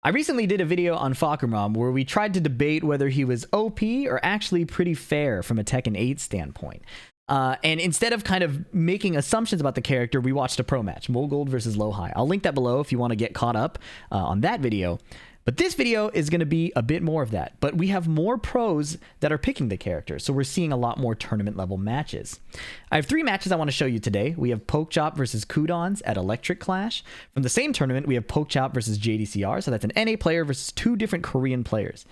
I recently did a video on Fahkumram where we tried to debate whether he was OP or actually pretty fair from a Tekken 8 standpoint. And instead of kind of making assumptions about the character, we watched a pro match, Mogold versus Lowhigh. I'll link that below if you want to get caught up on that video. But this video is going to be a bit more of that. But we have more pros that are picking the character, so we're seeing a lot more tournament level matches. I have 3 matches I want to show you today. We have Pokchop versus Qudans at Electric Clash. From the same tournament, we have Pokchop versus JDCR, so that's an NA player versus 2 different Korean players.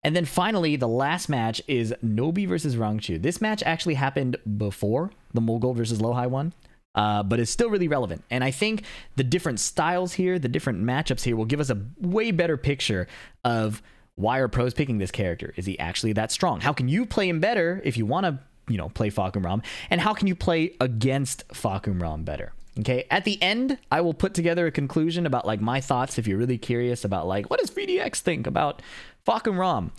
And then finally, the last match is Nobi versus Rangchu. This match actually happened before the Mogold versus Lowhigh one. But it's still really relevant. And I think the different styles here, the different matchups here will give us a way better picture of why are pros picking this character. Is he actually that strong? How can you play him better if you want to, play Fahkumram? And how can you play against Fahkumram better? Okay, at the end, I will put together a conclusion about like my thoughts if you're really curious about like, what does VDX think about Fahkumram?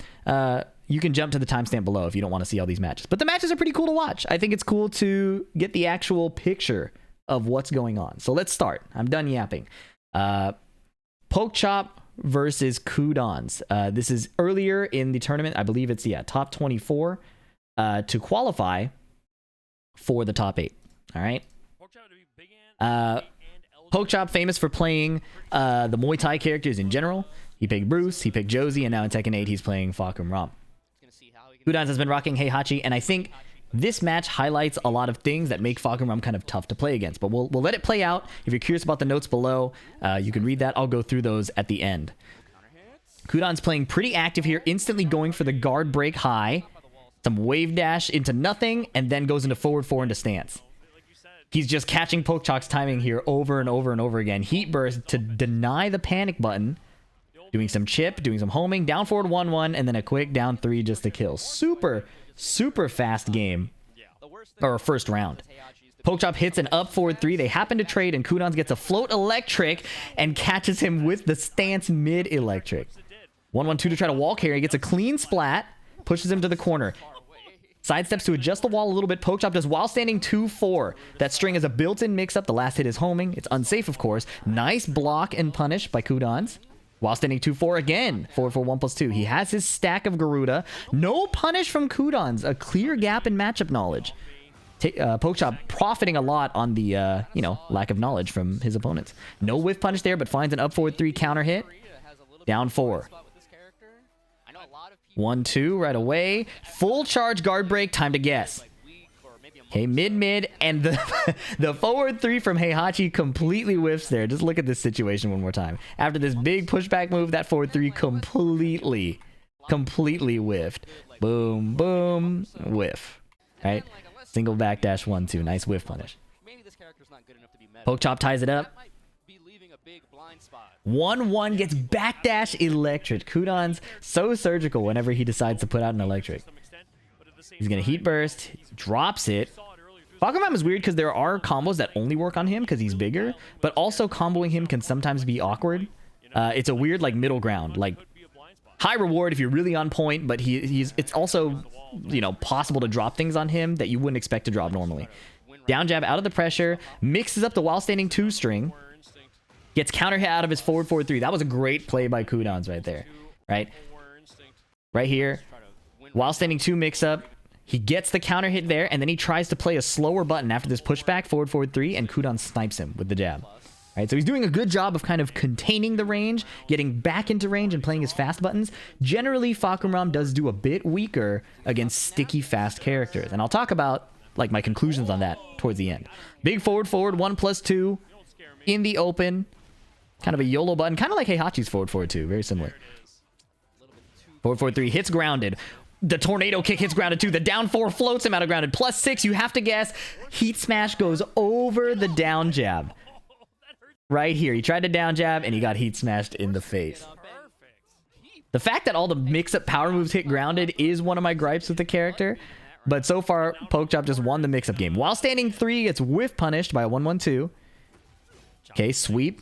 You can jump to the timestamp below if you don't want to see all these matches. But the matches are pretty cool to watch. I think it's cool to get the actual picture of what's going on. So let's start. I'm done yapping. Pokchop versus Qudans. This is earlier in the tournament. I believe it's, top 24 to qualify for the top 8. All right. Pokchop famous for playing the Muay Thai characters in general. He picked Bruce, he picked Josie, and now in Tekken 8 he's playing Fahkumram. Qudans has been rocking Heihachi, and I think this match highlights a lot of things that make Fahkumram kind of tough to play against. But we'll let it play out. If you're curious about the notes below, you can read that. I'll go through those at the end. Qudans playing pretty active here, instantly going for the guard break high, some wave dash into nothing, and then goes into forward 4 into stance. He's just catching Pokchop's timing here over and over and over again. Heat burst to deny the panic button. Doing some chip, doing some homing, down forward 1-1, and then a quick down 3 just to kill. Super fast game. Or first round. Pokchop hits an up forward 3. They happen to trade, and Qudans gets a float electric and catches him with the stance mid electric. 1-1-2 to try to wall carry. Gets a clean splat. Pushes him to the corner. Sidesteps to adjust the wall a little bit. Pokchop does while standing 2-4. That string is a built-in mix-up. The last hit is homing. It's unsafe, of course. Nice block and punish by Qudans. While standing 2-4 again. Forward for 1+2. He has his stack of Garuda. No punish from Qudans. A clear gap in matchup knowledge. Pokchop profiting a lot on the, lack of knowledge from his opponents. No whiff punish there, but finds an up forward 3 counter hit. Down 4. 1-2 right away. Full charge guard break. Time to guess. Okay, mid, and the forward 3 from Heihachi completely whiffs there. Just look at this situation one more time. After this big pushback move, that forward 3 completely whiffed. Boom, boom, whiff. Right? Single backdash 1-2. Nice whiff punish. Pokchop ties it up. 1-1 gets backdash electric. Qudans so surgical whenever he decides to put out an electric. He's going to heat burst. Drops it. Fahkumram is weird because there are combos that only work on him because he's bigger, but also comboing him can sometimes be awkward. It's a weird middle ground. Like high reward if you're really on point, but it's also, possible to drop things on him that you wouldn't expect to drop normally. Down jab out of the pressure. Mixes up the while standing 2 string. Gets counter hit out of his forward 4-3. That was a great play by Qudans right there. Right? Right here. While standing 2 mix up. He gets the counter hit there, and then he tries to play a slower button after this pushback, forward 3, and Qudans snipes him with the jab. Right, so he's doing a good job of kind of containing the range, getting back into range, and playing his fast buttons. Generally, Fahkumram does do a bit weaker against sticky, fast characters, and I'll talk about my conclusions on that towards the end. Big forward 1+2 in the open, kind of a YOLO button, kind of like Heihachi's forward 2, very similar. Forward 3 hits grounded. The tornado kick hits grounded too. The down 4 floats him out of grounded. +6, you have to guess. Heat smash goes over the down jab. Right here. He tried to down jab and he got heat smashed in the face. The fact that all the mix-up power moves hit grounded is one of my gripes with the character. But so far, Pokchop just won the mix-up game. While standing 3, gets whiff punished by a 1-1-2. Okay, sweep.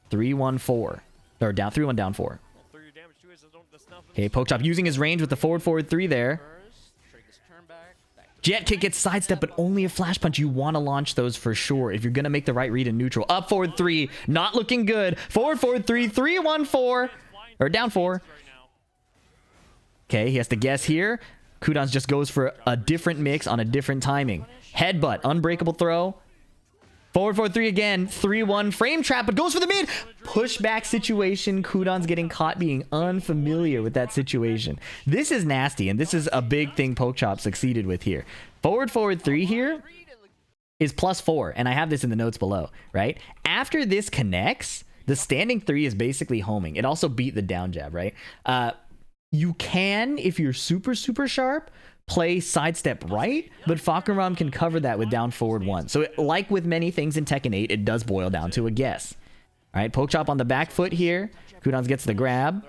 3-1-4. Or down 3-1 down 4. Okay, Pokchop using his range with the forward 3 there. Jet kick gets sidestep, but only a flash punch. You want to launch those for sure if you're going to make the right read in neutral. Up forward 3, not looking good. Forward 3, 3, 1, 4, or down 4. Okay, he has to guess here. Qudans just goes for a different mix on a different timing. Headbutt, unbreakable throw. Forward 3 again. 3-1 frame trap, but goes for the mid. Pushback situation. Qudans getting caught being unfamiliar with that situation. This is nasty, and this is a big thing Pokchop succeeded with here. Forward 3 here is +4, and I have this in the notes below, right? After this connects, the standing 3 is basically homing. It also beat the down jab, right? You can, if you're super sharp, play sidestep right, but Fahkumram can cover that with down forward 1. So like with many things in Tekken 8, it does boil down to a guess. All right, Pokchop on the back foot here. Qudans gets the grab.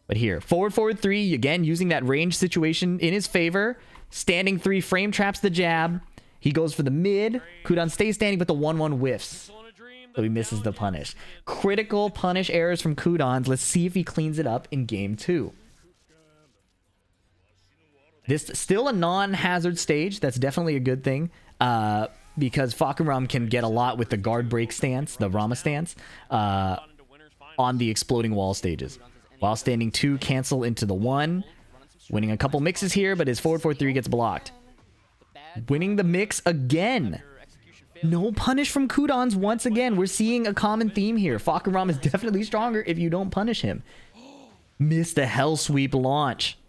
But here, forward 3, again, using that range situation in his favor. Standing 3, frame traps the jab. He goes for the mid. Qudans stays standing, but the 1-1 whiffs. So he misses the punish. Critical punish errors from Qudans. Let's see if he cleans it up in game 2. This still a non-hazard stage. That's definitely a good thing. Because Fahkumram can get a lot with the guard break stance, the Rama stance, on the exploding wall stages. While standing 2, cancel into the 1. Winning a couple mixes here, but his forward 4-3 gets blocked. Winning the mix again. No punish from Qudans once again. We're seeing a common theme here. Fahkumram is definitely stronger if you don't punish him. Missed a hell sweep launch.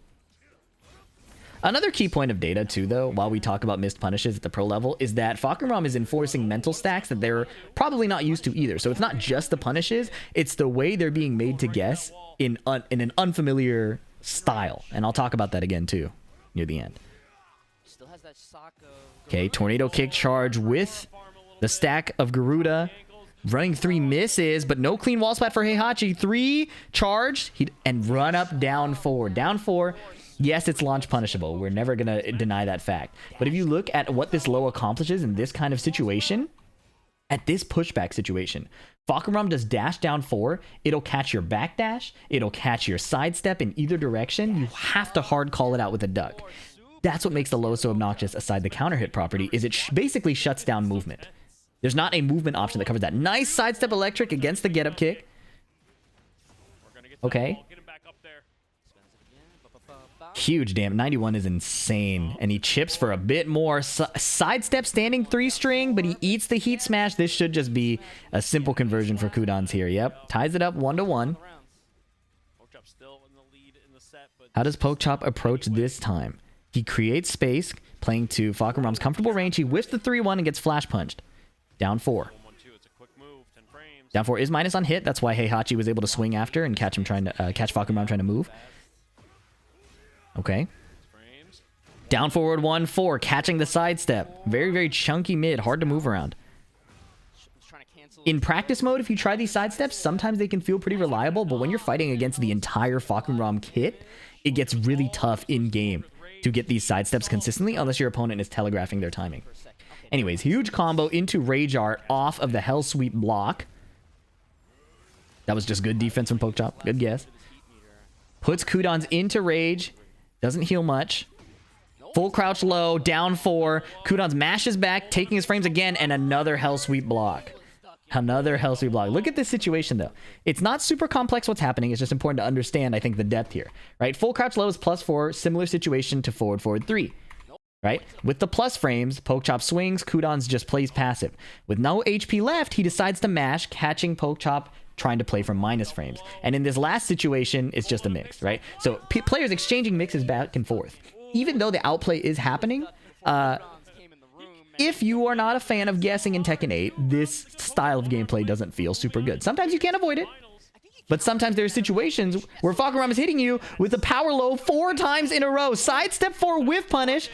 Another key point of data, too, though, while we talk about missed punishes at the pro level, is that Fahkumram is enforcing mental stacks that they're probably not used to either. So it's not just the punishes, it's the way they're being made to guess in an unfamiliar style. And I'll talk about that again, too, near the end. Okay, tornado kick charge with the stack of Garuda. Running 3 misses, but no clean wall splat for Heihachi. 3 charged, and run up down 4. Down 4. Yes, it's launch punishable. We're never going to deny that fact. But if you look at what this low accomplishes in this kind of situation, at this pushback situation, Fahkumram does dash down 4. It'll catch your back dash. It'll catch your sidestep in either direction. You have to hard call it out with a duck. That's what makes the low so obnoxious, aside the counter hit property, is it basically shuts down movement. There's not a movement option that covers that. Nice sidestep electric against the get-up kick. Okay. Huge, damn. 91 is insane. And he chips for a bit more. Sidestep standing 3 string, but he eats the heat smash. This should just be a simple conversion for Qudans here. Yep. Ties it up 1-1. How does Pokchop approach this time? He creates space, playing to Fahkumram's comfortable range. He whiffs the 3-1 and gets flash punched. Down 4. Down 4 is minus on hit. That's why Heihachi was able to swing after and catch him catch Fahkumram trying to move. Okay. Down forward 1-4, catching the sidestep. Very chunky mid, hard to move around. In practice mode, if you try these sidesteps, sometimes they can feel pretty reliable, but when you're fighting against the entire Fahkumram kit, it gets really tough in-game to get these sidesteps consistently, unless your opponent is telegraphing their timing. Anyways, huge combo into Rage Art off of the Hell Sweep block. That was just good defense from Pokchop. Good guess. Puts Qudans into Rage. Doesn't heal much. Full crouch low, down 4. Qudans mashes back, taking his frames again, and another Hell Sweep block. Another Hell Sweep block. Look at this situation, though. It's not super complex what's happening. It's just important to understand, I think, the depth here. Right? Full crouch low is +4. Similar situation to forward 3. Right? With the plus frames, Pokchop swings. Qudans just plays passive. With no HP left, he decides to mash, catching Pokchop trying to play from minus frames. And in this last situation, it's just a mix, right? So players exchanging mixes back and forth. Even though the outplay is happening, if you are not a fan of guessing in Tekken 8, this style of gameplay doesn't feel super good. Sometimes you can't avoid it, but sometimes there are situations where Fahkumram is hitting you with a power low 4 times in a row. Sidestep 4 whiff punish.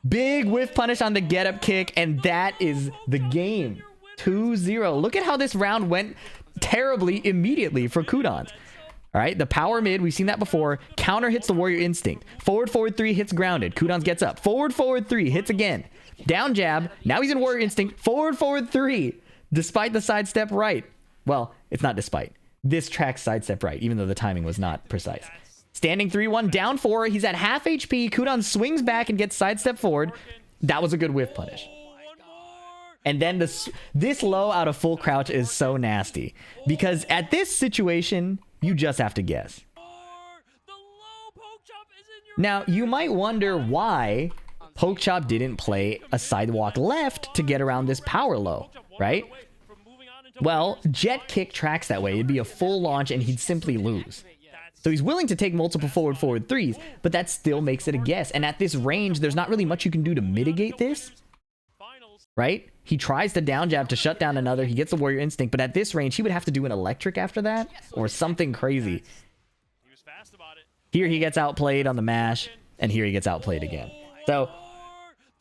Big whiff punish on the get-up kick, and that is the game. 2-0. Look at how this round went terribly immediately for Qudans. All right, the power mid, we've seen that before. Counter hits the Warrior Instinct. Forward 3 hits grounded. Qudans gets up. Forward 3 hits again. Down jab. Now he's in Warrior Instinct. Forward 3. Despite the sidestep right. Well, it's not despite. This tracks sidestep right, even though the timing was not precise. Standing 3-1, down 4. He's at half HP. Qudans swings back and gets sidestep forward. That was a good whiff punish. And then this low out of full crouch is so nasty. Because at this situation, you just have to guess. Now, you might wonder why Pokchop didn't play a sidewalk left to get around this power low, right? Well, jet kick tracks that way. It'd be a full launch and he'd simply lose. So he's willing to take multiple forward threes, but that still makes it a guess. And at this range, there's not really much you can do to mitigate this, right? He tries to down jab to shut down another. He gets the warrior instinct, but at this range, he would have to do an electric after that or something crazy. Here he gets outplayed on the mash, and here he gets outplayed again. So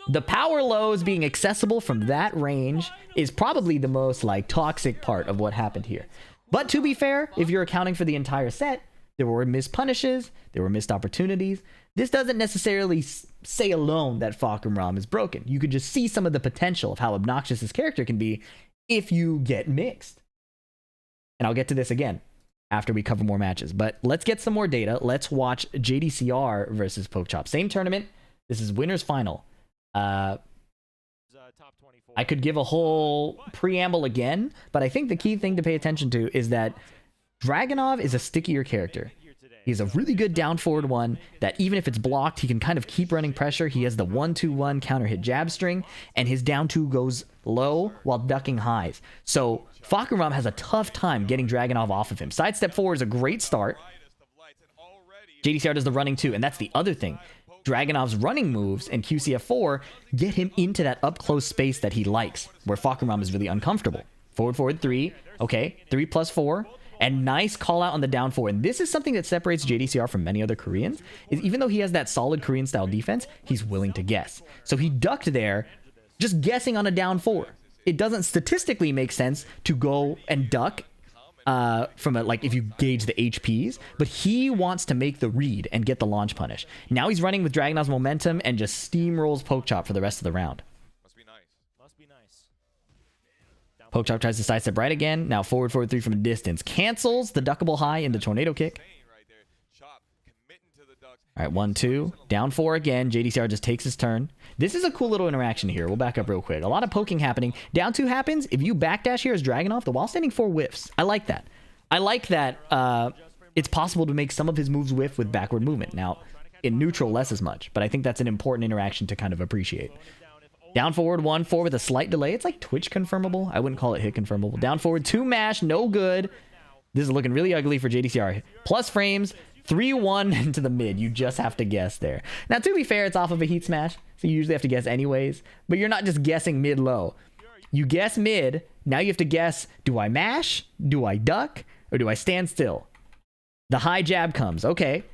the power lows being accessible from that range is probably the most like toxic part of what happened here. But to be fair, if you're accounting for the entire set, there were missed punishes, there were missed opportunities. This doesn't necessarily say alone that Fahkumram is broken. You could just see some of the potential of how obnoxious his character can be if you get mixed. And I'll get to this again after we cover more matches. But let's get some more data. Let's watch JDCR versus Pokchop. Same tournament. This is winner's final. I could give a whole preamble again, but I think the key thing to pay attention to is that Dragunov is a stickier character. He's a really good down forward one that even if it's blocked, he can kind of keep running pressure. He has the 1-2-1 counter hit jab string, and his down 2 goes low while ducking highs. So Fahkumram has a tough time getting Dragunov off of him. Sidestep 4 is a great start. JDCR does the running 2, and that's the other thing. Dragunov's running moves and QCF4 get him into that up close space that he likes, where Fahkumram is really uncomfortable. Forward 3, okay, 3+4. And nice call out on the down 4. And this is something that separates JDCR from many other Koreans, is even though he has that solid Korean style defense, he's willing to guess. So he ducked there, just guessing on a down 4. It doesn't statistically make sense to go and duck from like if you gauge the HPs, but he wants to make the read and get the launch punish. Now he's running with Dragunov's momentum and just steamrolls Pokchop for the rest of the round. Pokchop tries to sidestep right again. Now forward 3 from a distance. Cancels the duckable high into tornado kick. All right, 1-2. Down 4 again. JDCR just takes his turn. This is a cool little interaction here. We'll back up real quick. A lot of poking happening. Down 2 happens. If you backdash here as Dragunov, the while standing 4 whiffs. I like that. I like that it's possible to make some of his moves whiff with backward movement. Now, in neutral, less as much. But I think that's an important interaction to kind of appreciate. Down forward 1-4 with a slight delay. It's like Twitch confirmable. I wouldn't call it hit confirmable. Down forward 2 mash, no good. This is looking really ugly for JDCR. Plus frames, 3-1 into the mid. You just have to guess there. Now, to be fair, it's off of a heat smash, so you usually have to guess anyways. But you're not just guessing mid-low. You guess mid. Now you have to guess, do I mash, do I duck, or do I stand still? The high jab comes. Okay.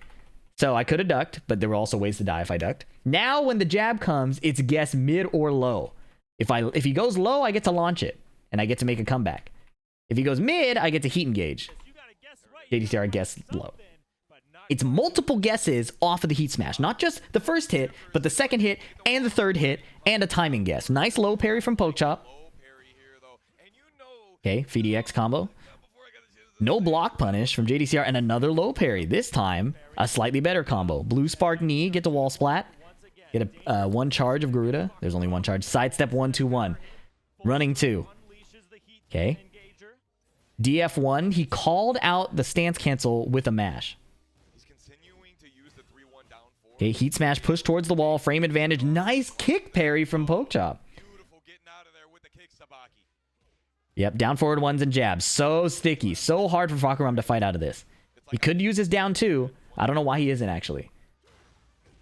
So I could have ducked, but there were also ways to die if I ducked. Now when the jab comes, it's guess mid or low. If he goes low, I get to launch it, and I get to make a comeback. If he goes mid, I get to heat engage. JDCR guess low. It's multiple guesses off of the heat smash. Not just the first hit, but the second hit, and the third hit, and a timing guess. Nice low parry from Pokchop. Okay, VDX combo. No block punish from JDCR and another low parry. This time, a slightly better combo. Blue spark knee, get to wall splat. Get a 1 charge of Garuda. There's only 1 charge. Sidestep 1-2-1. Running 2. Okay. DF1, he called out the stance cancel with a mash. Okay, heat smash, push towards the wall, frame advantage. Nice kick parry from Pokchop. Yep, down forward 1s and jabs. So sticky. So hard for Fahkumram to fight out of this. He could use his down 2. I don't know why he isn't, actually.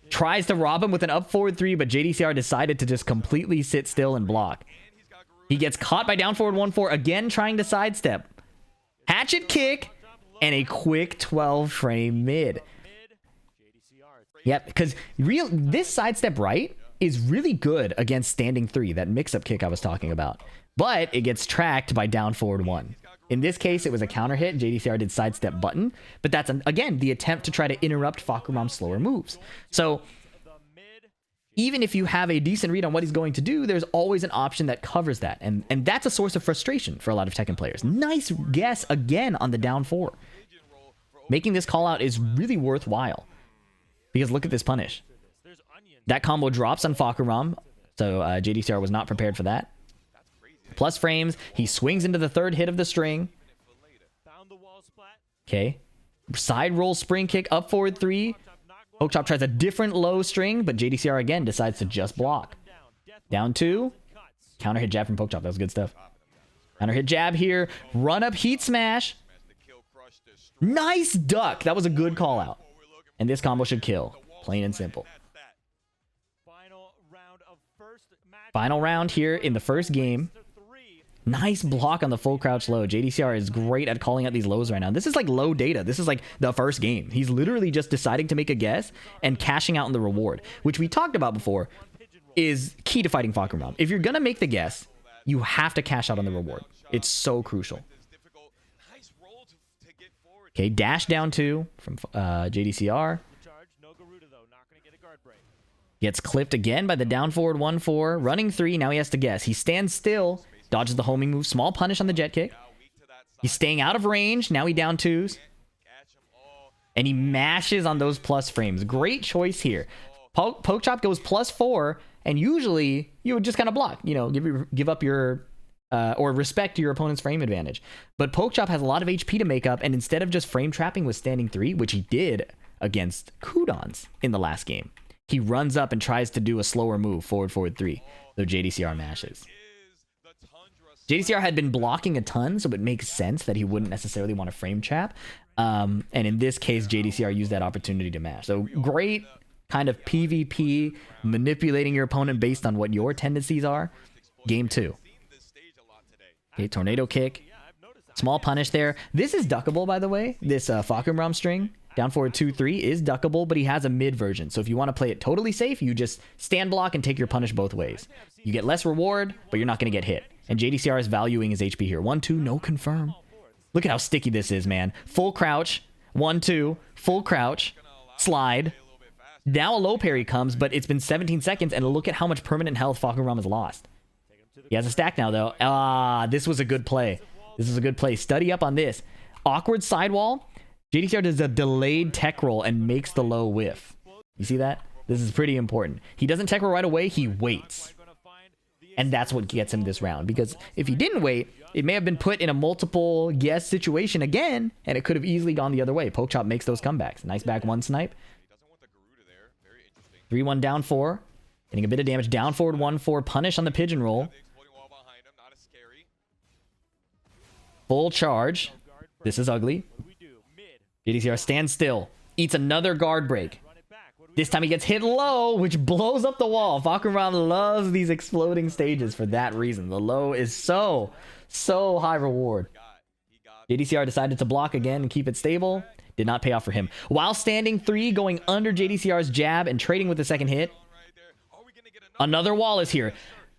Tries to rob him with an up forward 3, but JDCR decided to just completely sit still and block. He gets caught by down forward 1-4, again trying to sidestep. Hatchet kick, and a quick 12 frame mid. Yep, because this sidestep right is really good against standing 3, that mix-up kick I was talking about. But it gets tracked by down forward 1. In this case, it was a counter hit. JDCR did sidestep button. But that's, again, the attempt to try to interrupt Fahkumram's slower moves. So even if you have a decent read on what he's going to do, there's always an option that covers that. And that's a source of frustration for a lot of Tekken players. Nice guess again on the down 4. Making this call out is really worthwhile. Because look at this punish. That combo drops on Fahkumram, so JDCR was not prepared for that. Plus frames, he swings into the third hit of the string. Okay. Side roll spring kick, up forward 3. Pokchop tries a different low string, but JDCR again decides to just block. Down 2. Counter hit jab from Pokchop. That was good stuff. Counter hit jab here. Run up heat smash. Nice duck. That was a good call out. And this combo should kill. Plain and simple. Final round here in the first game. Nice block on the full crouch low. JDCR is great at calling out these lows right now. This is like low data. This is like the first game. He's literally just deciding to make a guess and cashing out on the reward, which we talked about before is key to fighting Fahkumram. If you're going to make the guess, you have to cash out on the reward. It's so crucial. Okay, dash down 2 from JDCR. Gets clipped again by the down forward 1-4. Running 3, now he has to guess. He stands still. Dodges the homing move. Small punish on the jet kick. He's staying out of range. Now he down 2s. And he mashes on those plus frames. Great choice here. Pokchop goes +4. And usually, you would just kind of block. You know, give up your... or respect your opponent's frame advantage. But Pokchop has a lot of HP to make up. And instead of just frame trapping with standing 3, which he did against Qudans in the last game, he runs up and tries to do a slower move. Forward 3. So JDCR mashes. JDCR had been blocking a ton, so it makes sense that he wouldn't necessarily want to frame trap. And in this case, JDCR used that opportunity to mash. So great kind of PvP, manipulating your opponent based on what your tendencies are. Game 2. Okay, tornado kick. Small punish there. This is duckable, by the way. This Fahkumram string, down forward 2-3, is duckable, but he has a mid version. So if you want to play it totally safe, you just stand block and take your punish both ways. You get less reward, but you're not going to get hit. And JDCR is valuing his HP here. 1-2, no confirm. Look at how sticky this is, man. Full crouch, 1-2, full crouch, slide. Now a low parry comes, but it's been 17 seconds, and look at how much permanent health Fahkumram has lost. He has a stack now, though. This was a good play. This is a good play. Study up on this. Awkward sidewall. JDCR does a delayed tech roll and makes the low whiff. You see that? This is pretty important. He doesn't tech roll right away. He waits. And that's what gets him this round. Because if he didn't wait, it may have been put in a multiple guess situation again, and it could have easily gone the other way. Pokchop makes those comebacks. Nice back 1 snipe. 3-1 down 4. Getting a bit of damage. Down forward 1-4. Punish on the pigeon roll. Full charge. This is ugly. JDCR stands still. Eats another guard break. This time he gets hit low, which blows up the wall. Fahkumram loves these exploding stages for that reason. The low is so high reward. JDCR decided to block again and keep it stable. Did not pay off for him. While standing 3, going under JDCR's jab and trading with the second hit. Another wall is here.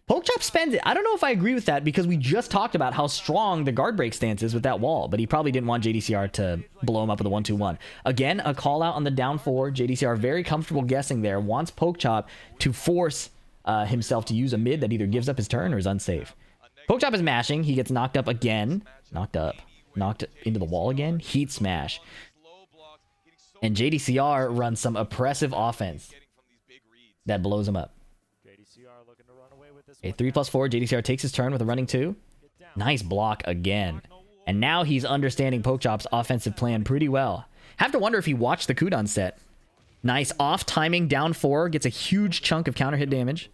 Pokchop spends it. I don't know if I agree with that because we just talked about how strong the guard break stance is with that wall, but he probably didn't want JDCR to blow him up with a 1-2-1. Again, a call out on the down 4. JDCR very comfortable guessing there. Wants Pokchop to force himself to use a mid that either gives up his turn or is unsafe. Pokchop is mashing. He gets knocked up again. Knocked into the wall again. Heat smash. And JDCR runs some oppressive offense that blows him up. A 3+4. JDCR takes his turn with a running 2. Nice block again. And now he's understanding Pokchop's offensive plan pretty well. Have to wonder if he watched the Qudans set. Nice off timing, down 4. Gets a huge chunk of counter hit damage.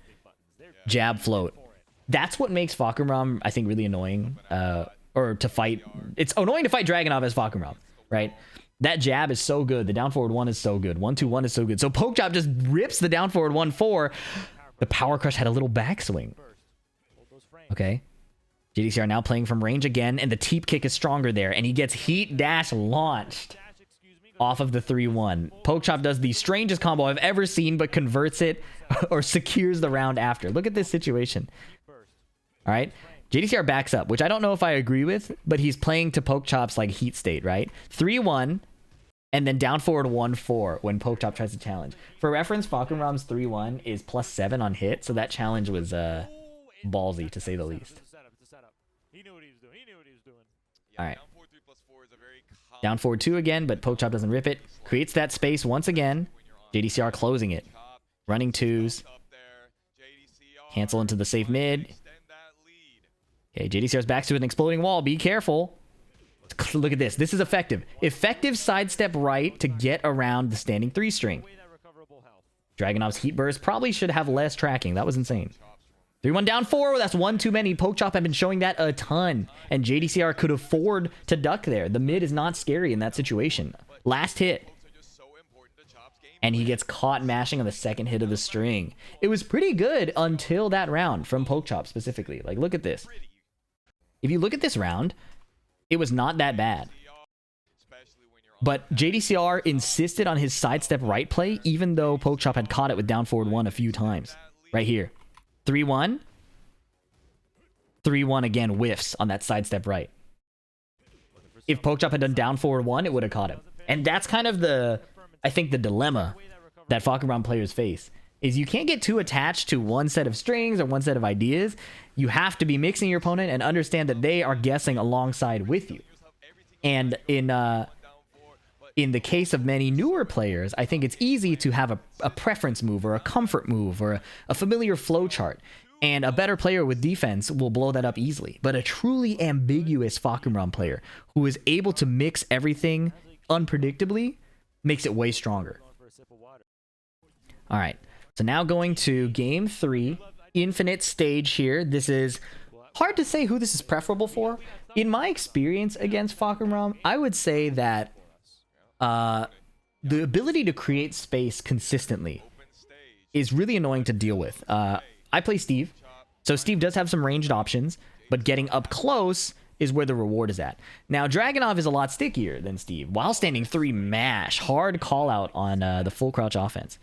Jab float. That's what makes Fahkumram, I think, really annoying. Or to fight. It's annoying to fight Dragunov as Fahkumram, right? That jab is so good. The down forward 1 is so good. 1-2-1 is so good. So Pokchop just rips the down forward 1-4. The power crush had a little backswing. Okay. JDCR now playing from range again, and the teep kick is stronger there, and he gets heat dash launched off of the 3-1. Pokchop does the strangest combo I've ever seen, but converts it or secures the round after. Look at this situation. All right. JDCR backs up, which I don't know if I agree with, but he's playing to Pokchop's like heat state, right? 3-1. And then down forward 1-4 when Pokchop tries to challenge. For reference, Fahkumram's 3-1 is +7 on hit, so that challenge was ballsy to say the least. He knew what he was doing. All right. Down forward 2 again, but Pokchop doesn't rip it. Creates that space once again. JDCR closing it. Running 2s. Cancel into the safe mid. Okay, JDCR's back to an exploding wall. Be careful. Look at this. This is effective. Effective sidestep right to get around the standing 3 string. Dragunov's heat burst probably should have less tracking. That was insane. 3-1 down 4. That's one too many. Pokchop have been showing that a ton. And JDCR could afford to duck there. The mid is not scary in that situation. Last hit. And he gets caught mashing on the second hit of the string. It was pretty good until that round from Pokchop specifically. Like, look at this. If you look at this round, it was not that bad. But JDCR insisted on his sidestep right play, even though Pokchop had caught it with down forward 1 a few times. Right here. 3-1. 3-1 again, whiffs on that sidestep right. If Pokchop had done down forward 1, it would have caught him. And that's kind of the, I think, the dilemma that Fahkumram players face. Is you can't get too attached to one set of strings or one set of ideas. You have to be mixing your opponent and understand that they are guessing alongside with you. And in the case of many newer players, I think it's easy to have a preference move or a comfort move or a familiar flow chart. And a better player with defense will blow that up easily. But a truly ambiguous Fahkumram player who is able to mix everything unpredictably makes it way stronger. All right. So now going to game 3, infinite stage here. This is hard to say who this is preferable for. In my experience against Fahkumram, I would say that the ability to create space consistently is really annoying to deal with. I play Steve, so Steve does have some ranged options, but getting up close is where the reward is at. Now, Dragunov is a lot stickier than Steve. While standing 3 mash, hard call out on the full crouch offense.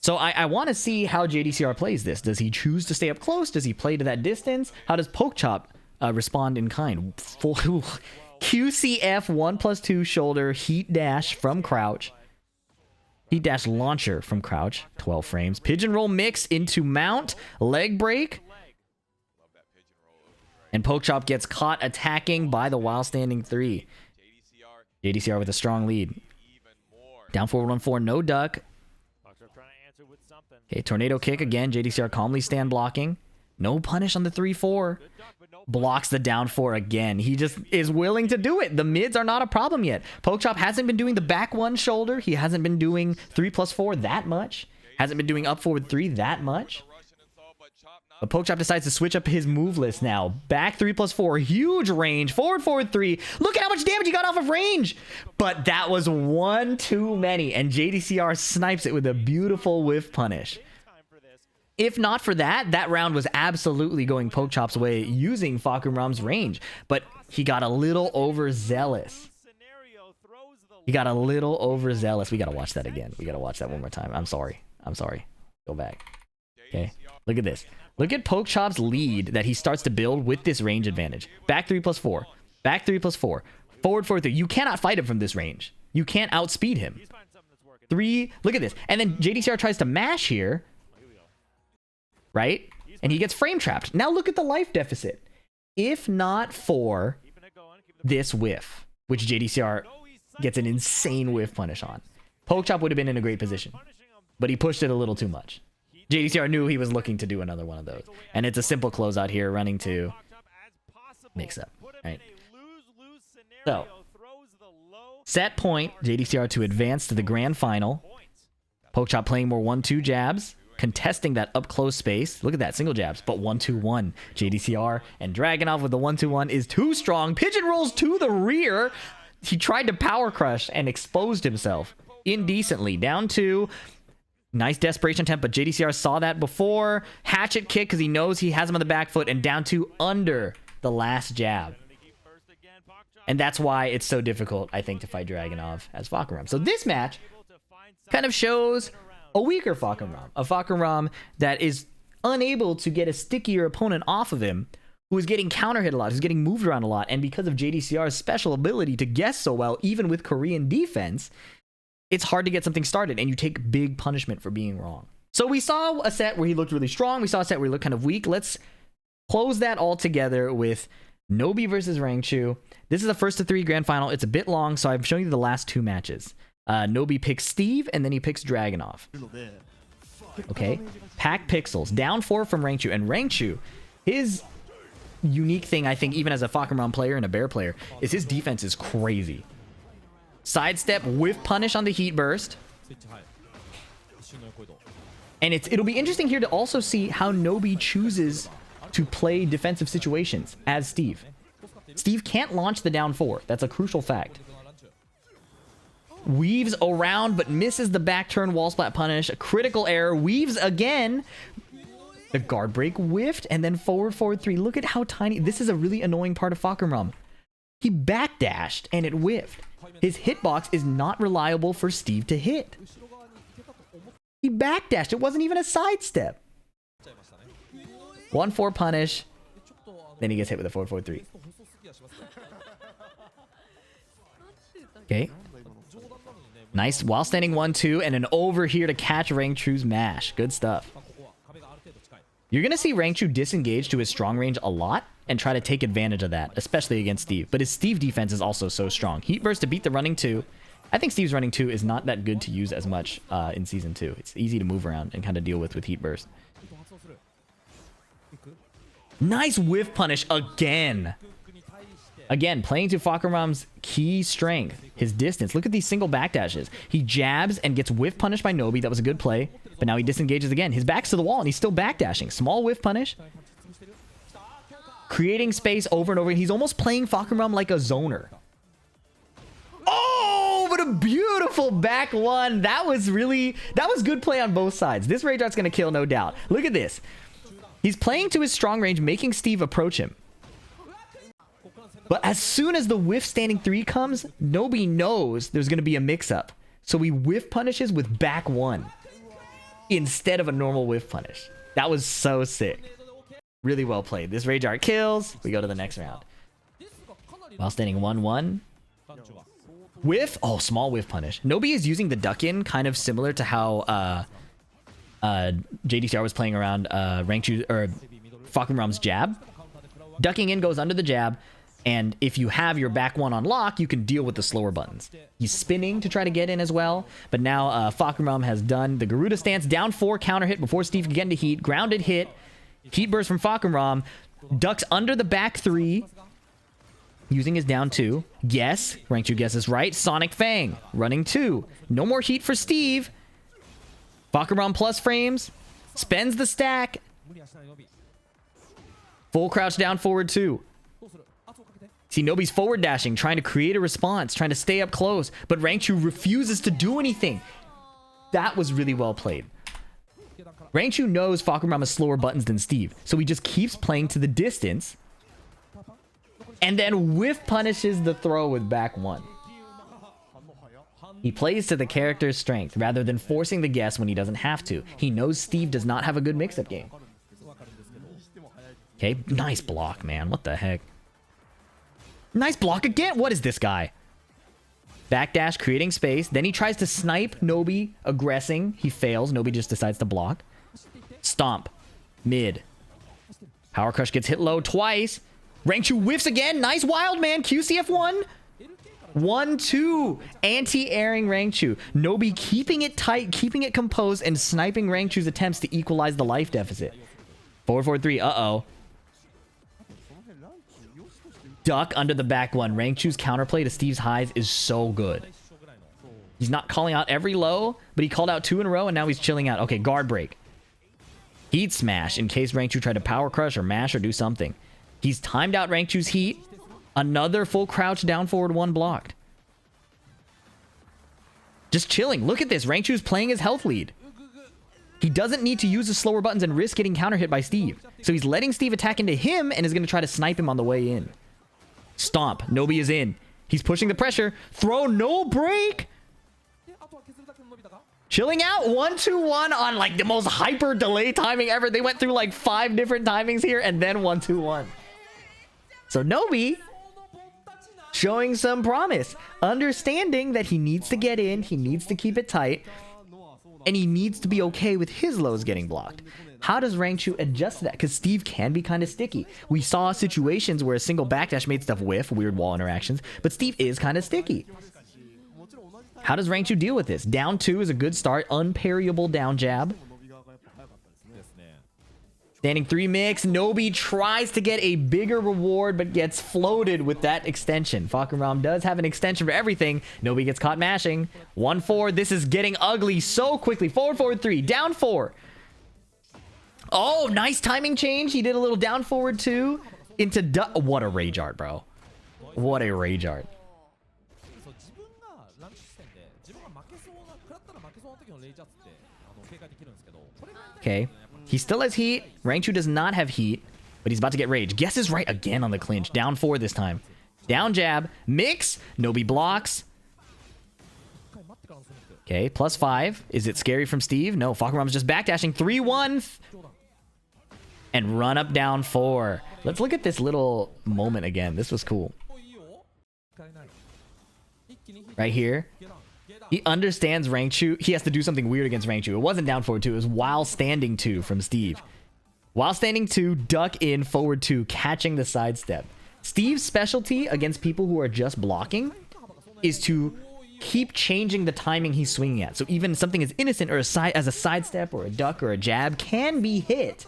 So I want to see how JDCR plays this. Does he choose to stay up close? Does he play to that distance? How does Pokchop respond in kind? Full QCF 1+2 shoulder heat dash from crouch. Heat dash launcher from crouch. 12 frames. Pigeon roll mix into mount. Leg break. And Pokchop gets caught attacking by the while standing 3. JDCR with a strong lead. Down forward 1-4. No duck. Okay, tornado kick again. JDCR calmly stand blocking. No punish on the 3-4. Blocks the down 4 again. He just is willing to do it. The mids are not a problem yet. Pokchop hasn't been doing the back 1 shoulder. He hasn't been doing 3+4 that much. Hasn't been doing up forward 3 that much. But Pokchop decides to switch up his move list now. Back 3+4. Huge range. Forward 3. Look at how much damage he got off of range. But that was one too many. And JDCR snipes it with a beautiful whiff punish. If not for that, that round was absolutely going Pokchop's way using Fahkumram's range. But he got a little overzealous. He got a little overzealous. We got to watch that again. We got to watch that one more time. I'm sorry. Go back. Okay. Look at this. Look at Pokchop's lead that he starts to build with this range advantage. Back 3+4. Back 3+4. Forward 4-3. You cannot fight him from this range. You can't outspeed him. 3. Look at this. And then JDCR tries to mash here. Right? And he gets frame trapped. Now look at the life deficit. If not for this whiff, which JDCR gets an insane whiff punish on, Pokchop would have been in a great position. But he pushed it a little too much. JDCR knew he was looking to do another one of those. And it's a simple closeout here, running to mix up. Right? So, set point, JDCR to advance to the grand final. Pokchop playing more 1-2 jabs, contesting that up close space. Look at that, single jabs, but 1-2-1. JDCR and Dragunov with the 1-2-1 is too strong. Pigeon rolls to the rear. He tried to power crush and exposed himself indecently. Down 2. Nice desperation attempt, but JDCR saw that before. Hatchet kick because he knows he has him on the back foot, and down 2 under the last jab. And that's why it's so difficult, I think, to fight Dragunov as Fahkumram. So this match kind of shows a weaker Fahkumram. A Fahkumram that is unable to get a stickier opponent off of him, who is getting counter hit a lot, who's getting moved around a lot, and because of JDCR's special ability to guess so well, even with Korean defense, it's hard to get something started, and you take big punishment for being wrong. So we saw a set where he looked really strong. We saw a set where he looked kind of weak. Let's close that all together with Nobi versus Rangchu. This is the first of 3 grand final. It's a bit long, so I'm showing you the last 2 matches. Nobi picks Steve, and then he picks Dragunov. Okay, pack pixels. Down 4 from Rangchu. And Rangchu, his unique thing, I think, even as a Fahkumram player and a Bear player, is his defense is crazy. Sidestep, whiff punish on the heat burst. And it'll be interesting here to also see how Nobi chooses to play defensive situations as Steve. Steve can't launch the down 4. That's a crucial fact. Weaves around, but misses the back turn wall splat punish. A critical error. Weaves again. The guard break whiffed, and then forward 3. Look at how tiny. This is a really annoying part of Fahkumram. He backdashed, and it whiffed. His hitbox is not reliable for Steve to hit. He backdashed. It wasn't even a sidestep. 1-4 punish. Then he gets hit with a 4-4-3. Okay. Nice while standing 1-2 and an over here to catch Rangchu's mash. Good stuff. You're going to see Rangchu disengage to his strong range a lot and try to take advantage of that, especially against Steve. But his Steve defense is also so strong. Heat burst to beat the running 2. I think Steve's running 2 is not that good to use as much in Season 2. It's easy to move around and kind of deal with heat burst. Nice whiff punish again. Again, playing to Fahkumram's key strength, his distance. Look at these single backdashes. He jabs and gets whiff punished by Nobi. That was a good play. But now he disengages again. His back's to the wall and he's still backdashing. Small whiff punish. Creating space over and over. He's almost playing Fahkumram like a zoner. Oh, but a beautiful back 1. That was good play on both sides. This rage art's going to kill, no doubt. Look at this. He's playing to his strong range, making Steve approach him. But as soon as the whiff standing 3 comes, Nobi knows there's going to be a mix-up. So he whiff punishes with back 1 instead of a normal whiff punish. That was so sick. Really well played. This rage art kills. We go to the next round. While standing 1-1. Whiff. Oh, small whiff punish. Nobi is using the duck in kind of similar to how JDCR was playing around Rangchu or Fahkumram's jab. Ducking in goes under the jab, and if you have your back 1 on lock, you can deal with the slower buttons. He's spinning to try to get in as well, but now Fahkumram has done the Garuda stance, down 4 counter hit before Steve can get into heat, grounded hit, heat burst from Fahkumram, ducks under the back 3, using his down 2. Yes, Rangchu guesses right. Sonic Fang, running 2. No more heat for Steve. Fahkumram plus frames, spends the stack. Full crouch down forward 2. See, Nobi's forward dashing, trying to create a response, trying to stay up close, but Rangchu refuses to do anything. That was really well played. Rangchu knows Fahkumram has slower buttons than Steve, so he just keeps playing to the distance and then whiff punishes the throw with back 1. He plays to the character's strength rather than forcing the guess when he doesn't have to. He knows Steve does not have a good mix-up game. Okay, nice block, man. What the heck? Nice block again. What is this guy? Backdash, creating space. Then he tries to snipe Nobi, aggressing. He fails. Nobi just decides to block. Stomp. Mid. Power Crush gets hit low twice. Rangchu whiffs again. Nice wild man. QCF1. 1-2. Anti-airing Rangchu. Nobi keeping it tight, keeping it composed, and sniping Rangchu's attempts to equalize the life deficit. 4-4-3. Uh-oh. Duck under the back 1. Rangchu's counterplay to Steve's highs is so good. He's not calling out every low, but he called out 2 in a row, and now he's chilling out. Okay, guard break. Heat smash in case Rangchu tried to power crush or mash or do something. He's timed out Rangchu's heat. Another full crouch down forward 1 blocked. Just chilling. Look at this. Rangchu's playing his health lead. He doesn't need to use the slower buttons and risk getting counter hit by Steve. So he's letting Steve attack into him and is going to try to snipe him on the way in. Stomp. Nobi is in. He's pushing the pressure. Throw, no break. Chilling out. 1-2-1 on like the most hyper delay timing ever. They went through like 5 different timings here and then 1-2-1. So Nobi showing some promise. Understanding that he needs to get in. He needs to keep it tight. And he needs to be okay with his lows getting blocked. How does Rangchu adjust to that? Because Steve can be kind of sticky. We saw situations where a single backdash made stuff whiff, weird wall interactions, but Steve is kind of sticky. How does Rangchu deal with this? Down 2 is a good start. Unparryable down jab. Standing 3 mix. Nobi tries to get a bigger reward, but gets floated with that extension. Fahkumram does have an extension for everything. Nobi gets caught mashing. 1-4. This is getting ugly so quickly. Forward, forward 3. Down 4. Oh, nice timing change. He did a little down forward 2 into... What a rage art, bro. What a rage art. Okay. He still has heat. Rangchu does not have heat, but he's about to get rage. Guess is right again on the clinch. Down 4 this time. Down jab. Mix. Nobi blocks. Okay, +5. Is it scary from Steve? No, Fahkumram's just backdashing. 3-1. And run up down 4. Let's look at this little moment again. This was cool. Right here. He understands Rangchu. He has to do something weird against Rangchu. It wasn't down forward 2. It was while standing 2 from Steve. While standing 2, duck in, forward 2, catching the sidestep. Steve's specialty against people who are just blocking is to keep changing the timing he's swinging at. So even something as innocent or as a sidestep or a duck or a jab can be hit.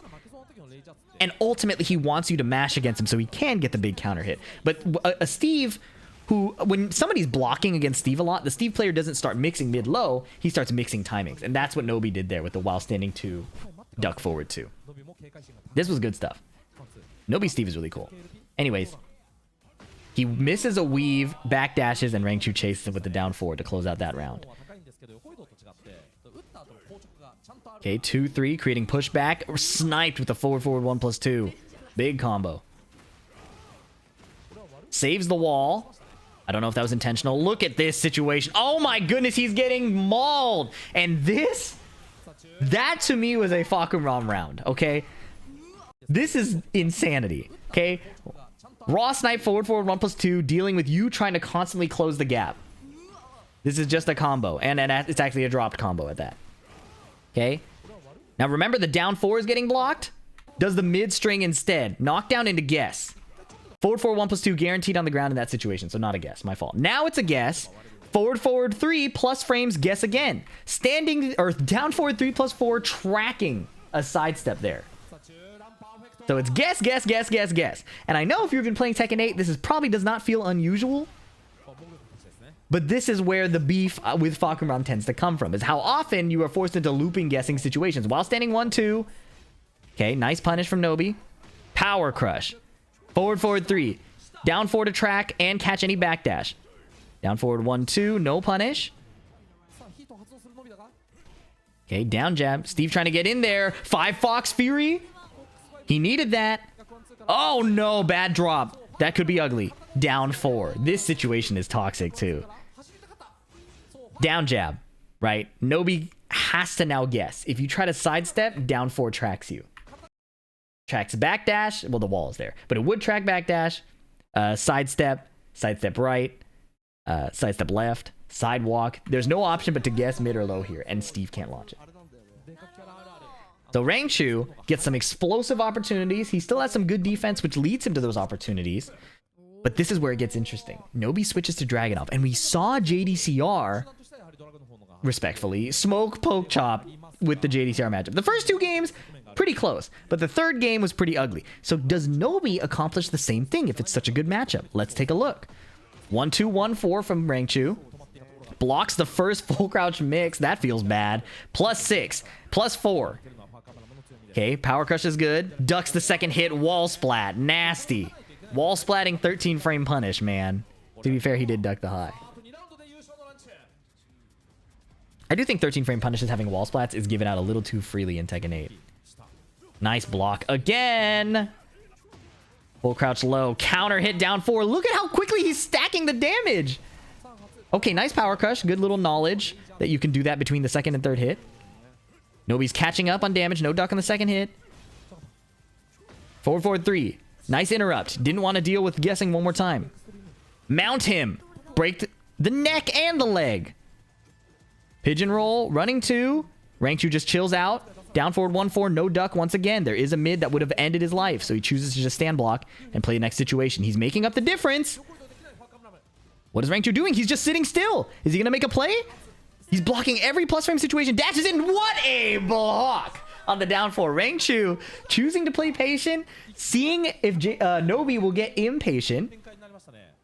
And ultimately, he wants you to mash against him so he can get the big counter hit. But a Steve... who, when somebody's blocking against Steve a lot, the Steve player doesn't start mixing mid-low, he starts mixing timings. And that's what Nobi did there with the while standing 2, duck forward 2. This was good stuff. Nobi Steve is really cool. Anyways, he misses a weave, backdashes, and Rangchu chases him with the down 4 to close out that round. Okay, 2-3, creating pushback. Sniped with the forward 1+2. Big combo. Saves the wall. I don't know if that was intentional. Look at this situation. Oh my goodness, he's getting mauled. And this, that to me was a Fahkumram round, okay? This is insanity, okay? Raw snipe forward 1+2, dealing with you trying to constantly close the gap. This is just a combo, and it's actually a dropped combo at that. Okay? Now remember, the down 4 is getting blocked. Does the mid string instead. Knockdown into guess. Forward 1+2 guaranteed on the ground in that situation, so not a guess. My fault. Now it's a guess. Forward 3 plus frames, guess again. Standing, or down forward 3 plus 4, tracking a sidestep there. So it's guess, guess, guess, guess, guess. And I know if you've been playing Tekken 8, this is probably does not feel unusual. But this is where the beef with Fahkumram tends to come from, is how often you are forced into looping guessing situations. While standing 1-2. Okay, nice punish from Nobi. Power crush. Forward 3. Down 4 to track and catch any backdash. Down forward 1-2. No punish. Okay, down jab. Steve trying to get in there. 5 Fox Fury. He needed that. Oh no, bad drop. That could be ugly. Down 4. This situation is toxic too. Down jab. Right? Nobi has to now guess. If you try to sidestep, down 4 tracks you. Tracks backdash. Well, the wall is there. But it would track backdash. Sidestep. Sidestep right. Sidestep left. Sidewalk. There's no option but to guess mid or low here. And Steve can't launch it. So Rangchu gets some explosive opportunities. He still has some good defense, which leads him to those opportunities. But this is where it gets interesting. Nobi switches to Dragunov. And we saw JDCR, respectfully, smoke Pokchop with the JDCR matchup. The first 2 games... pretty close, but the third game was pretty ugly. So does Nobi accomplish the same thing if it's such a good matchup? Let's take a look. 1-2, 1-4 from Rangchu. Blocks the first full crouch mix. That feels bad. +6, +4. Okay, power crush is good. Ducks the second hit. Wall splat. Nasty. Wall splatting 13 frame punish, man. To be fair, he did duck the high. I do think 13 frame punishes having wall splats is given out a little too freely in Tekken 8. Nice block again. Full crouch low. Counter hit down 4. Look at how quickly he's stacking the damage. Okay, nice power crush. Good little knowledge that you can do that between the second and third hit. Nobi's catching up on damage. No duck on the second hit. Forward 3. Nice interrupt. Didn't want to deal with guessing one more time. Mount him. Break the neck and the leg. Pigeon roll. Running 2. Rangchu just chills out. Down forward 1-4, no duck once again. There is a mid that would have ended his life, so he chooses to just stand block and play the next situation. He's making up the difference. What is Rangchu doing? He's just sitting still. Is he going to make a play? He's blocking every plus frame situation. Dashes in. What a block on the down 4. Rangchu choosing to play patient, seeing if Nobi will get impatient.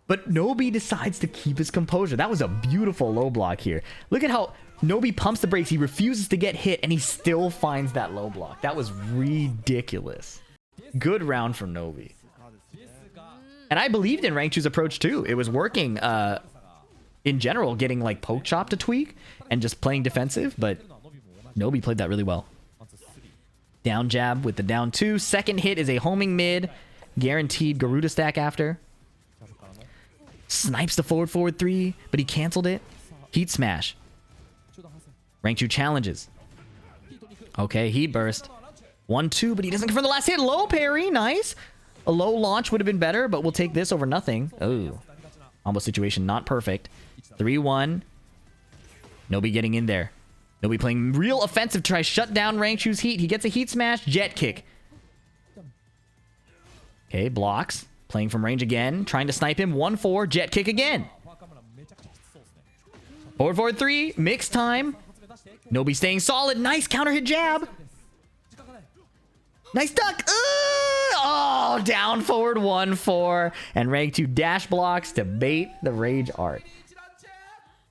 But Nobi decides to keep his composure. That was a beautiful low block here. Look at how Nobi pumps the brakes. He refuses to get hit, and he still finds that low block. That was ridiculous. Good round from Nobi. And I believed in Rangchu's approach too. It was working in general, getting like Pokchop to tweak and just playing defensive, but Nobi played that really well. Down jab with the down 2. Second hit is a homing mid. Guaranteed Garuda stack after. Snipes the forward 3, but he canceled it. Heat smash. Rangchu challenges. Okay, heat burst. 1-2, but he doesn't confirm the last hit. Low parry, nice. A low launch would have been better, but we'll take this over nothing. Oh, almost situation not perfect. 3-1. Nobi getting in there. Nobi playing real offensive to try shut down Rangchu's heat. He gets a heat smash, jet kick. Okay, blocks. Playing from range again, trying to snipe him. 1-4, jet kick again. Forward 3, mix time. Nobi staying solid. Nice counter hit jab. Nice duck. Oh, down forward 1-4. And Rangchu dash blocks to bait the rage art.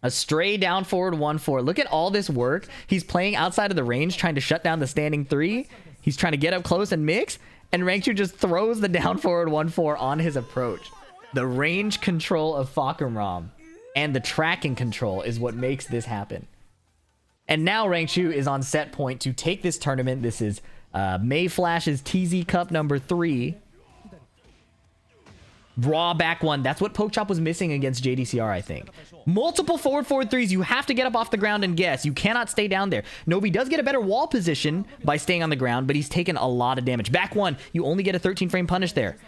A stray down forward 1-4. Look at all this work. He's playing outside of the range, trying to shut down the standing 3. He's trying to get up close and mix. And Rangchu just throws the down forward 1-4 on his approach. The range control of Fahkumram and the tracking control is what makes this happen. And now Rangchu is on set point to take this tournament. This is Mayflash's TZ Cup number 3. Raw back 1. That's what Pokchop was missing against JDCR, I think. Multiple forward 3s. You have to get up off the ground and guess. You cannot stay down there. Nobi does get a better wall position by staying on the ground, but he's taken a lot of damage. Back 1. You only get a 13 frame punish there.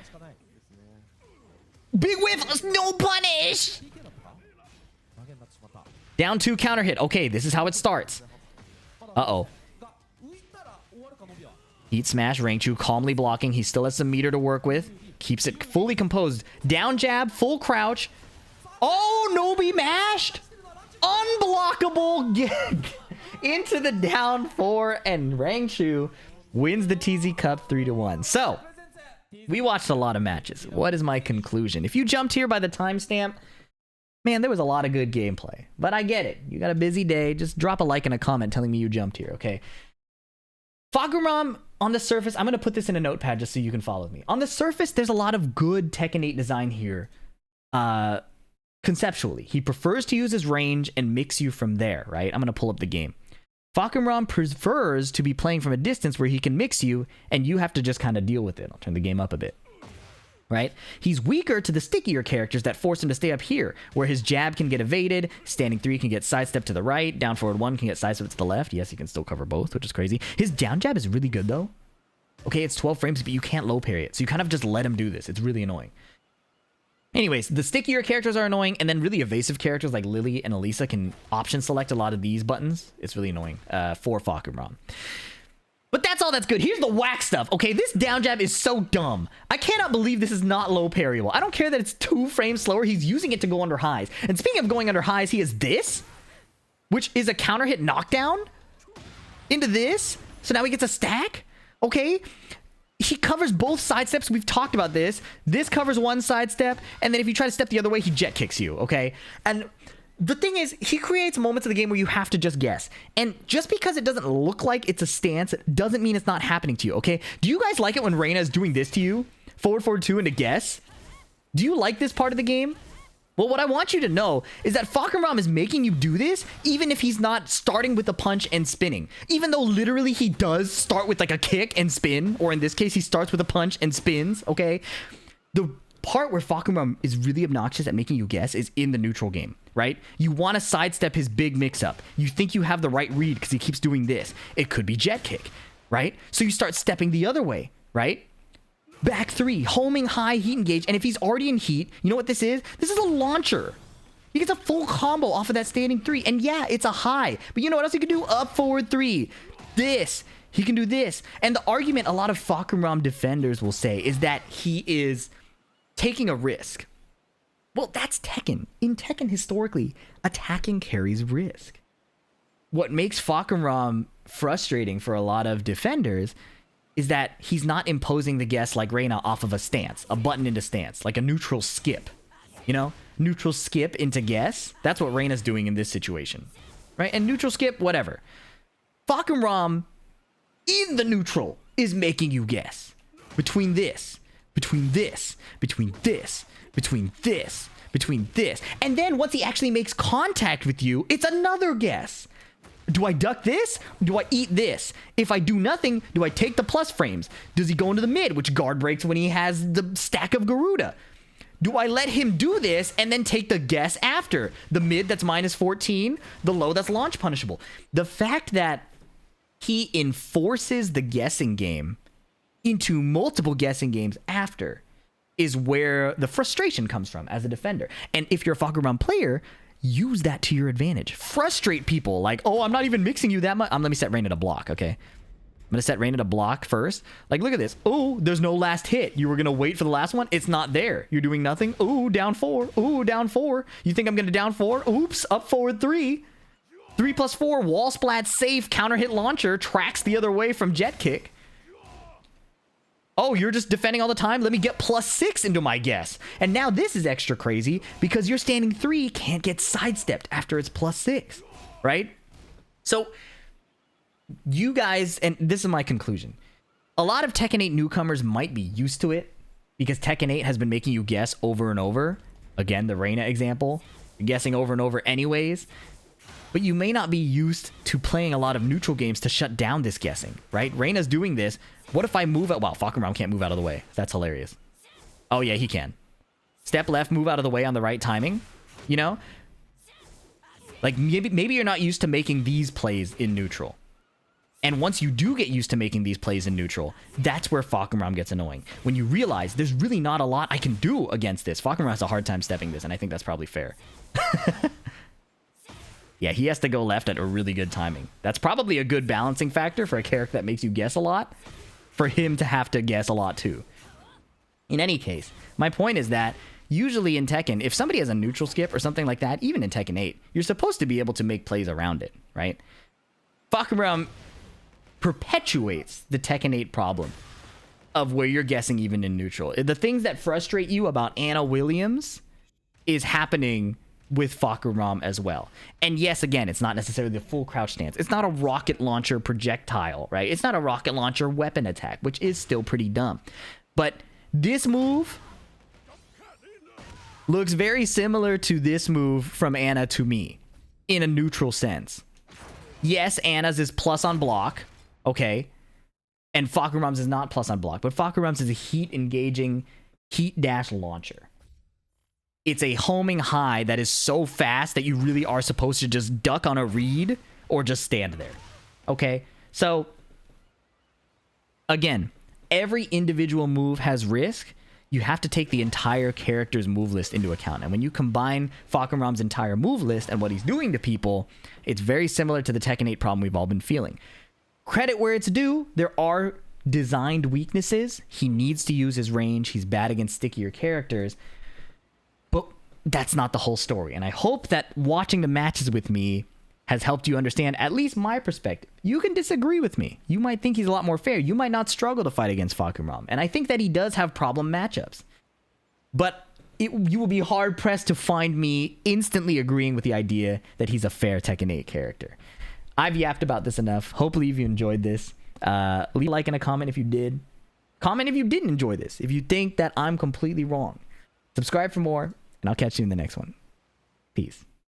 Big whiff. No punish. Down 2 counter hit. Okay, this is how it starts. Uh-oh. Heat smash. Rangchu calmly blocking. He still has some meter to work with. Keeps it fully composed. Down jab. Full crouch. Oh, Nobi mashed. Unblockable. Into the down 4. And Rangchu wins the TZ Cup 3-1. So, we watched a lot of matches. What is my conclusion? If you jumped here by the timestamp, man, there was a lot of good gameplay. But I get it. You got a busy day. Just drop a like and a comment telling me you jumped here, okay? Fahkumram, on the surface, I'm going to put this in a notepad just so you can follow me. On the surface, there's a lot of good Tekken 8 design here. Conceptually, he prefers to use his range and mix you from there, right? I'm going to pull up the game. Fahkumram prefers to be playing from a distance where he can mix you, and you have to just kind of deal with it. I'll turn the game up a bit. Right? He's weaker to the stickier characters that force him to stay up here, where his jab can get evaded, standing 3 can get sidestep to the right, down forward 1 can get sidestep to the left. Yes, he can still cover both, which is crazy. His down jab is really good, though. Okay, it's 12 frames, but you can't low parry it, so you kind of just let him do this. It's really annoying. Anyways, the stickier characters are annoying, and then really evasive characters like Lily and Elisa can option select a lot of these buttons. It's really annoying for Fahkumram. But that's all that's good. Here's the whack stuff. Okay, this down jab is so dumb. I cannot believe this is not low parryable. I don't care that it's 2 frames slower. He's using it to go under highs. And speaking of going under highs, he has this, which is a counter hit knockdown into this. So now he gets a stack. Okay. He covers both side steps. We've talked about this. This covers one side step. And then if you try to step the other way, he jet kicks you. Okay. And the thing is, he creates moments of the game where you have to just guess. And just because it doesn't look like it's a stance doesn't mean it's not happening to you, okay? Do you guys like it when Reina is doing this to you? Forward 2 and to guess? Do you like this part of the game? Well, what I want you to know is that Fahkumram is making you do this even if he's not starting with a punch and spinning. Even though literally he does start with like a kick and spin, or in this case, he starts with a punch and spins, okay? The part where Fahkumram is really obnoxious at making you guess is in the neutral game, right? You want to sidestep his big mix-up. You think you have the right read because he keeps doing this. It could be jet kick, right? So you start stepping the other way, right? Back 3, homing high heat engage. And if he's already in heat, you know what this is? This is a launcher. He gets a full combo off of that standing 3. And yeah, it's a high. But you know what else he can do? Up forward 3. This. He can do this. And the argument a lot of Fahkumram defenders will say is that he is taking a risk. Well, that's Tekken. In Tekken, historically, attacking carries risk. What makes Fahkumram frustrating for a lot of defenders is that he's not imposing the guess like Reina off of a stance, a button into stance, like a neutral skip. You know, neutral skip into guess. That's what Reina's doing in this situation, right? And neutral skip, whatever. Fahkumram in the neutral is making you guess between this, between this, between this, between this, between this. And then once he actually makes contact with you, it's another guess. Do I duck this? Do I eat this? If I do nothing, do I take the plus frames? Does he go into the mid, which guard breaks when he has the stack of Garuda? Do I let him do this and then take the guess after? The mid that's minus 14, the low that's launch punishable. The fact that he enforces the guessing game into multiple guessing games after is where the frustration comes from as a defender. And if you're a Fahkumram player, use that to your advantage. Frustrate people like, oh, I'm not even mixing you that much. Let me set Reina to block, okay? I'm going to set Reina to block first. Like, look at this. Oh, there's no last hit. You were going to wait for the last one? It's not there. You're doing nothing. Ooh, down 4. Ooh, down 4. You think I'm going to down 4? Oops, up forward 3. 3 plus 4, wall splat, safe, counter hit launcher, tracks the other way from jet kick. Oh, you're just defending all the time? Let me get plus 6 into my guess. And now this is extra crazy because your standing 3 can't get sidestepped after it's plus 6, right? So you guys, and this is my conclusion. A lot of Tekken 8 newcomers might be used to it because Tekken 8 has been making you guess over and over. Again, the Reina example, you're guessing over and over anyways. But you may not be used to playing a lot of neutral games to shut down this guessing, right? Reina's doing this. What if I move out? Wow, Fahkumram can't move out of the way. That's hilarious. Oh, yeah, he can. Step left, move out of the way on the right timing. You know? Like, maybe you're not used to making these plays in neutral. And once you do get used to making these plays in neutral, that's where Fahkumram gets annoying. When you realize there's really not a lot I can do against this. Fahkumram has a hard time stepping this, and I think that's probably fair. Yeah, he has to go left at a really good timing. That's probably a good balancing factor for a character that makes you guess a lot, for him to have to guess a lot too. In any case, my point is that usually in Tekken, if somebody has a neutral skip or something like that, even in Tekken 8, you're supposed to be able to make plays around it, right? Fahkumram perpetuates the Tekken 8 problem of where you're guessing even in neutral. The things that frustrate you about Anna Williams is happening with Fahkumram as well. And yes, again, it's not necessarily the full crouch stance. It's not a rocket launcher projectile, right? It's not a rocket launcher weapon attack, which is still pretty dumb. But this move looks very similar to this move from Anna to me in a neutral sense. Yes, Anna's is plus on block, okay? And Fahkumram's is not plus on block, but Fahkumram's is a heat engaging heat dash launcher. It's a homing high that is so fast that you really are supposed to just duck on a read or just stand there. Okay? So, again, every individual move has risk. You have to take the entire character's move list into account. And when you combine Fahkumram's entire move list and what he's doing to people, it's very similar to the Tekken 8 problem we've all been feeling. Credit where it's due. There are designed weaknesses. He needs to use his range. He's bad against stickier characters. But that's not the whole story. And I hope that watching the matches with me has helped you understand at least my perspective. You can disagree with me. You might think he's a lot more fair. You might not struggle to fight against Fahkumram. And I think that he does have problem matchups. But you will be hard-pressed to find me instantly agreeing with the idea that he's a fair Tekken 8 character. I've yapped about this enough. Hopefully you enjoyed this. Leave a like and a comment if you did. Comment if you didn't enjoy this. If you think that I'm completely wrong. Subscribe for more. And I'll catch you in the next one. Peace.